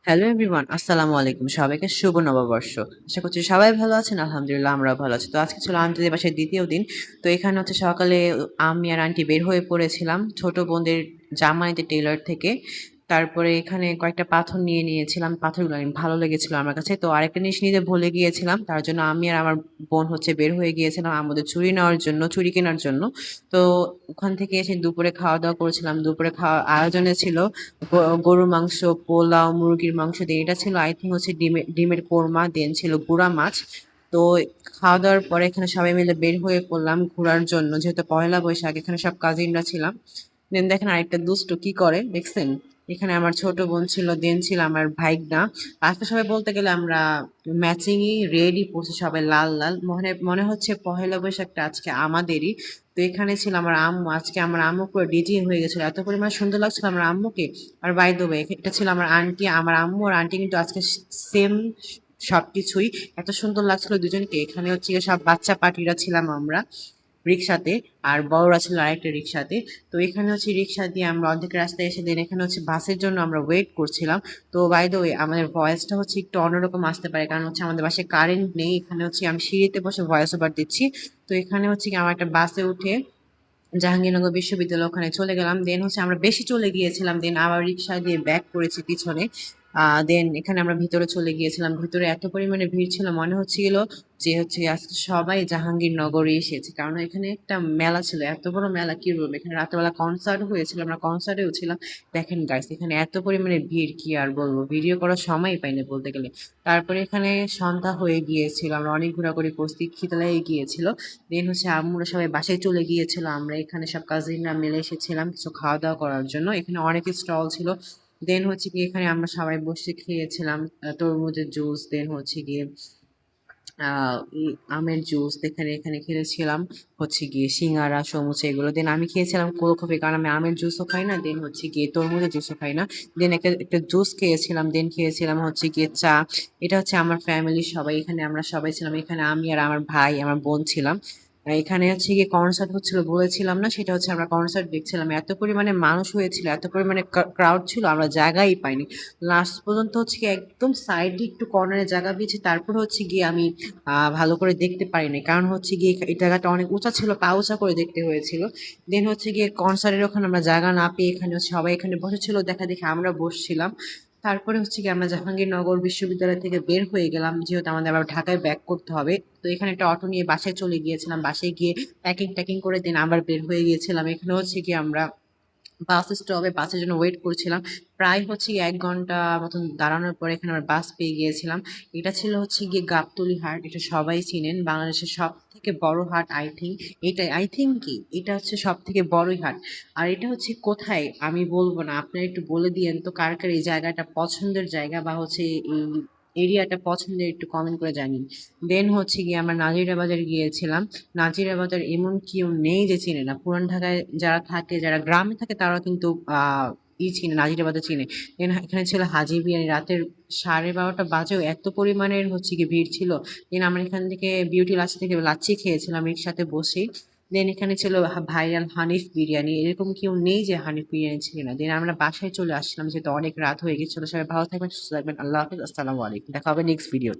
Hello everyone, আসসালামু আলাইকুম। সবাইকে শুভ নববর্ষ। আশা করছি সবাই ভালো আছেন। আলহামদুলিল্লাহ আমরাও ভালো আছি। তো আজকে ছিল আন্টিদের বাসায় ২য় দিন। তো এখানে হচ্ছে সকালে আমি আর আন্টি বের হয়ে পড়েছিলাম ছোট বোনদের জামা নিতে টেইলর থেকে। তারপরে এখানে কয়েকটা পাথর নিয়ে নিয়েছিলাম। পাথরগুলো অনেক ভালো লেগেছিল আমার কাছে। তো আরেকটা জিনিস নিতে ভুলে গিয়েছিলাম। তার জন্য আমি আর আমার বোন হচ্ছে বের হয়ে গিয়েছিলাম আমাদের চুড়ি নেওয়ার জন্য, চুড়ি কেনার জন্য। তো ওখান থেকে এসে দুপুরে খাওয়া-দাওয়া করেছিলাম। দুপুরে খাওয়ার আয়োজনে ছিল গরুর মাংস, পোলাও, মুরগির মাংস দিয়ে এটা ছিল আই থিংক হচ্ছে ডিমের কোরমা, দেন ছিল গুড়া মাছ। তো খাওয়া-দাওয়ার পরে এখানে সবাই মিলে বের হয়ে পড়লাম ঘোরার জন্য। যেহেতু পহেলা বৈশাখ এখানে সব কাজিনরা ছিলাম। দেন দেখেন আরেকটা দুষ্টু কি করে দেখছেন? এখানে আমার ছোট বোন ছিল, দেন ছিল আমার ভাইগনা। আজকে সবাই বলতে গেলে আমরা ম্যাচিংই রেডি পড়ছি সবাই লাল, লাল। মনে মনে হচ্ছে পহেলা বৈশাখটা আজকে আমাদেরই। তো এখানে ছিল আমার আম্মু। আজকে আমার আম্মু পুরো ডিজি হয়ে গেছিল। এত পরিমাণ সুন্দর লাগছিল আমার আম্মুকে। আর বাই দ্য ওয়ে এটা ছিল আমার আন্টি। আমার আম্মু আর আন্টি কিন্তু আজকে সেম সবকিছুই। এত সুন্দর লাগছিল দুজনকে। এখানে হচ্ছে গিয়ে সব বাচ্চা পার্টিরা ছিলাম আমরা রিক্সাতে, আর বড়রা ছিল আরেকটা রিক্সাতে। তো এখানে হচ্ছে রিক্সা দিয়ে আমরা অর্ধেক রাস্তায় এসে দেন এখানে হচ্ছে বাসের জন্য আমরা ওয়েট করছিলাম। তো বাই দ্য ওয়ে আমাদের ভয়েসটা হচ্ছে একটু অন্যরকম আসতে পারে, কারণ হচ্ছে আমাদের বাসায় কারেন্ট নেই। এখানে হচ্ছে আমি সিঁড়িতে বসে ভয়েস ওভার দিচ্ছি। তো এখানে হচ্ছে কি আমার একটা বাসে উঠে জাহাঙ্গীরনগর বিশ্ববিদ্যালয় ওখানে চলে গেলাম। দেন হচ্ছে আমরা বেশি চলে গিয়েছিলাম। দেন আবার রিক্সা দিয়ে ব্যাক করেছি পিছনে। দেন এখানে আমরা ভিতরে চলে গিয়েছিলাম। ভিতরে এত পরিমাণে ভিড় ছিল মনে হচ্ছিল যে হচ্ছে আজকে সবাই জাহাঙ্গীরনগরে এসেছে। কারণ এখানে একটা মেলা ছিল। এত বড় মেলা কি বলবো! এখানে রাতেরবেলা কনসার্ট হয়েছিল। আমরা কনসার্টেও ছিলাম। দেখেন গাইস এখানে এত পরিমাণে ভিড় কি আর বলবো! ভিডিও করার সময়ই পাইনি বলতে গেলে। তারপরে এখানে সন্ধ্যা হয়ে গিয়েছিল। আমরা অনেক ঘোরাঘুরি করছি। খিদে লেগে গিয়েছিল। দেন হচ্ছে আম্মুরা সবাই বাসায় চলে গিয়েছিল। আমরা এখানে সব কাজিনরা মিলে এসেছিলাম কিছু খাওয়া দাওয়া করার জন্য। এখানে অনেক স্টল ছিল। দেন হচ্ছে গিয়ে এখানে আমরা সবাই বসে খেয়েছিলাম তরমুজের জুস, দেন হচ্ছে গিয়ে আমের জুস। এখানে এখানে খেয়েছিলাম হচ্ছে গিয়ে সিঙ্গারা, সমুচা এগুলো। দেন আমি খেয়েছিলাম কোল্ড কফি, কারণ আমি আমের জুসও খাই না, দেন হচ্ছে গিয়ে তরমুজের জুসও খাই না। দেন একটা একটা জুস খেয়েছিলাম, দেন খেয়েছিলাম হচ্ছে গিয়ে চা। এটা হচ্ছে আমার ফ্যামিলির সবাই। এখানে আমরা সবাই ছিলাম। এখানে আমি আর আমার ভাই, আমার বোন ছিলাম। এখানে হচ্ছে গিয়ে কনসার্ট হচ্ছিল বলেছিলাম না, সেটা হচ্ছে আমরা কনসার্ট দেখছিলাম। এত পরিমাণে মানুষ হয়েছিল, এত পরিমাণে ক্রাউড ছিল আমরা জায়গাই পাইনি। লাস্ট পর্যন্ত হচ্ছে গিয়ে একদম সাইডে একটু কর্নারে জায়গা পেয়েছি। তারপর হচ্ছে গিয়ে আমি ভালো করে দেখতে পারিনি, কারণ হচ্ছে গিয়ে এই জায়গাটা অনেক উঁচা ছিল, পা উঁচা করে দেখতে হয়েছিল। দেন হচ্ছে গিয়ে কনসার্টের ওখানে আমরা জায়গা না পেয়ে এখানে হচ্ছে সবাই এখানে বসেছিল দেখা দেখে আমরা বসছিলাম। তারপরে হচ্ছে কি আমরা জাহাঙ্গীরনগর বিশ্ববিদ্যালয় থেকে বের হয়ে গেলাম, যেহেতু আমাদের আবার ঢাকায় ব্যাক করতে হবে। তো এখানে একটা অটো নিয়ে বাসায় চলে গিয়েছিলাম। বাসায় গিয়ে প্যাকিং ট্যাকিং করে দিন আবার বের হয়ে গিয়েছিলাম। এখানে হচ্ছে কি আমরা বাস স্টপে বাসের জন্য ওয়েট করছিলাম। প্রায় হচ্ছে গিয়ে ১ ঘন্টা মতন দাঁড়ানোর পরে এখানে আমরা বাস পেয়ে গিয়েছিলাম। এটা ছিল হচ্ছে গিয়ে গাবতলী হাট। এটা সবাই চিনেন। বাংলাদেশের সবথেকে বড় হাট আই থিংক। এটাই আই থিংক কি এটা হচ্ছে সবথেকে বড়ই হাট। আর এটা হচ্ছে কোথায় আমি বলব না। আপনারা একটু বলে দিয়েন তো কার, কার এই জায়গাটা পছন্দের জায়গা বা হচ্ছে এই এরিয়াটা পছন্দের, একটু কমেন্ট করে জানিন। দেন হচ্ছে গিয়ে আমরা নাজিরা বাজার গিয়েছিলাম। নাজিরা বাজার এমন কেউ নেই যে চিনে না। পুরান ঢাকায় যারা থাকে, যারা গ্রামে থাকে তারা কিন্তু চিনে, নাজিরা বাজার চিনে। দেন এখানে ছিল হাজি বিরিয়ানি। রাতের 12:30 বাজেও এত পরিমাণের হচ্ছে গিয়ে ভিড় ছিল। দেন আমরা এখান থেকে বিউটি লাচ্ছি থেকে লাচ্ছি খেয়েছিলাম রিক্সাতে বসেই। দেন এখানে ছিল ভাইরাল হানিফ বিরিয়ানি। এরকম কেউ নেই যে হানিফ বিরিয়ানি চিনে না। দেন আমরা বাসায় চলে আসছিলাম যেহেতু অনেক রাত হয়ে গেছিল। সবাই ভালো থাকবেন, সুস্থ থাকবেন। আল্লাহ হাফেজ। আসসালামু আলাইকুম। দেখা হবে নেক্সট ভিডিওতে।